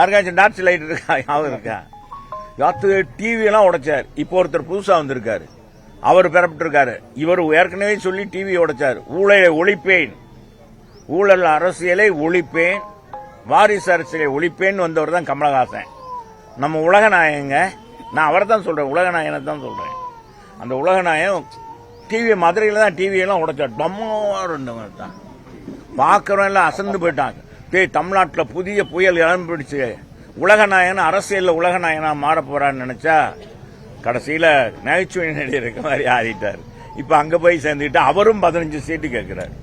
யாருக்காச்சும் torch light இருக்கா? ஞாபகம் இருக்கா? டிவி எல்லாம் உடைச்சார். இப்போ ஒருத்தர் புதுசா வந்திருக்காரு, அவர் பெறப்பட்டிருக்காரு. இவர் ஏற்கனவே சொல்லி டிவி உடைச்சார். ஊழலை ஒழிப்பேன், ஊழல் அரசியலை ஒழிப்பேன், வாரிசு அரசியலை ஒழிப்பேன்னு வந்தவர் தான் கமலஹாசன். நம்ம உலகநாயகங்க. நான் அவரை தான் சொல்றேன், உலகநாயகனை தான் சொல்றேன். அந்த உலகநாயகம் டிவி மதுரையில தான் டிவி எல்லாம் உடைச்சார். டம்மாறு தான் பார்க்கறோம், எல்லாம் அசந்து போயிட்டாங்க. தமிழ்நாட்டில் புதிய புயல் இளம்பிடிச்சு உலகநாயகன் அரசியல் உலகநாயகனா மாற போறான்னு நினைச்சா கடைசியில நகைச்சுவை நடிகர் இருக்க மாதிரி ஆடிட்டார். இப்ப அங்க போய் சேர்ந்துட்டு அவரும் 15 சீட்டு கேட்கிறார்.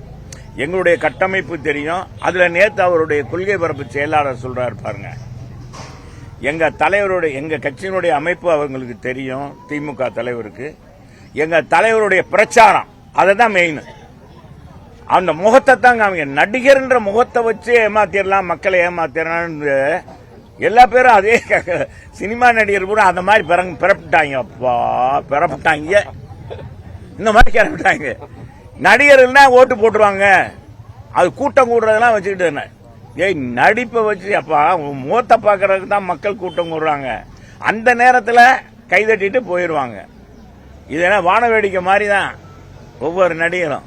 எங்களுடைய கட்டமைப்பு தெரியும். அதுல நேத்து அவருடைய கொள்கை பரப்பு செயலாளர் சொல்றாரு பாருங்க, எங்க தலைவருடைய எங்க கட்சியினுடைய அமைப்பு அவங்களுக்கு தெரியும், திமுக தலைவருக்கு. எங்க தலைவருடைய பிரச்சாரம் அதுதான் மெயின். அந்த முகத்தை தான் காமிங்க. நடிகர்ன்ற முகத்தை வச்சு ஏமாத்திடலாம், மக்களை ஏமாத்திடலாம். எல்லா பேரும் அதே சினிமா நடிகர் கூட அந்த மாதிரி பிறப்பிட்டாங்க. அப்பா பிறப்பிட்டாங்க, இந்த மாதிரி கிளப்பிட்டாங்க. நடிகர்கள்னா ஓட்டு போட்டுருவாங்க, அது கூட்டம் கூடுறதெல்லாம் வச்சுக்கிட்டு நடிப்பை வச்சு அப்பா முகத்தை பார்க்கறதுக்கு தான் மக்கள் கூட்டம் கூடுறாங்க. அந்த நேரத்தில் கைதட்டிட்டு போயிடுவாங்க. இது என்ன வானவேடிக்கை மாதிரி தான். ஒவ்வொரு நடிகரும்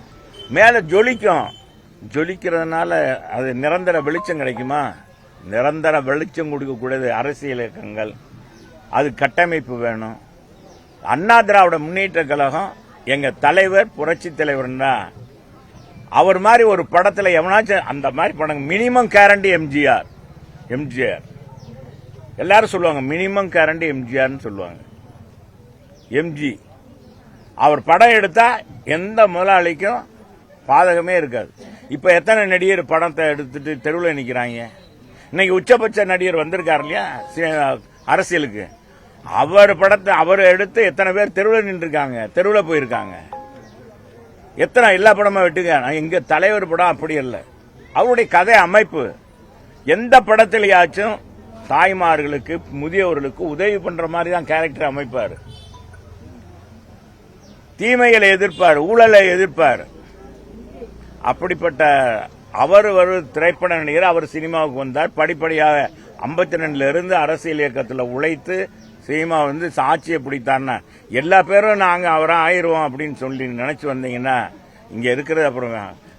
மேல ஜொலிக்கும். ஜொலிக்கிறதுனால அது நிரந்தர வெளிச்சம் கிடைக்குமா? நிரந்தர வெளிச்சம் கொடுக்கக்கூடியது அரசியல் இயக்கங்கள், அது கட்டமைப்பு வேணும். அண்ணா திராவிட முன்னேற்ற கழகம் எங்க தலைவர் புரட்சி தலைவர்னா அவர் மாதிரி ஒரு படத்துல எவனாச்சும் அந்த மாதிரி படம் மினிமம் கேரண்டி எம்ஜிஆர். எல்லாரும் சொல்லுவாங்க மினிமம் கேரண்டி எம்ஜிஆர்னு சொல்லுவாங்க. எம்ஜி அவர் படம் எடுத்தா எந்த முதலாளிக்கும் பாதகமே இருக்காது. இப்ப எத்தனை நடிகர் படத்தை எடுத்துட்டு தெருவில் நிக்கிறாங்க. இன்னைக்கு உச்சபட்ச நடிகர் வந்திருக்காரு இல்லையா அரசியலுக்கு, அவர் படத்தை அவர் எடுத்து எத்தனை பேர் தெருவில் நின்றுருக்காங்க, தெருவில் போயிருக்காங்க. எத்தனை எல்லா படமும் விட்டுங்க. எங்க தலைவர் படம் அப்படி இல்லை. அவருடைய கதை அமைப்பு எந்த படத்திலேயாச்சும் தாய்மார்களுக்கு முதியவர்களுக்கு உதவி பண்ற மாதிரி தான் கேரக்டர் அமைப்பாரு. தீமைகளை எதிர்ப்பார், ஊழலை எதிர்ப்பார். அப்படிப்பட்ட அவர் ஒரு திரைப்பட நடிகர். அவர் சினிமாவுக்கு வந்தார். படிப்படியாக 52 இருந்து அரசியல் இயக்கத்தில் உழைத்து சினிமா சாட்சியை பிடித்தார்னா எல்லா பேரும் நாங்க அவரை ஆயிடுவோம் அப்படின்னு சொல்லி நினைச்சு வந்தீங்கன்னா இங்க இருக்கிறது அப்புறம்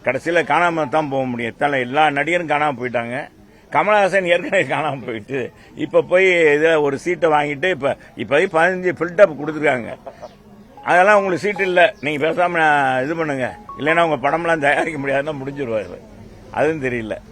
கடைசியில் காணாம தான் போக முடியும். எல்லா நடிகரும் காணாம போயிட்டாங்க. கமலஹாசன் ஏற்கனவே காணாம போயிட்டு இப்ப போய் ஒரு சீட்டை வாங்கிட்டு இப்ப 15 பில்டப் கொடுத்துருக்காங்க. அதெல்லாம் உங்களுக்கு சீட்டு இல்லை, நீங்க பேசாம இது பண்ணுங்க, இல்லைன்னா உங்க படம்லாம் தயாரிக்க முடியாதுன்னா முடிஞ்சிருவாரு. அதுவும் தெரியல.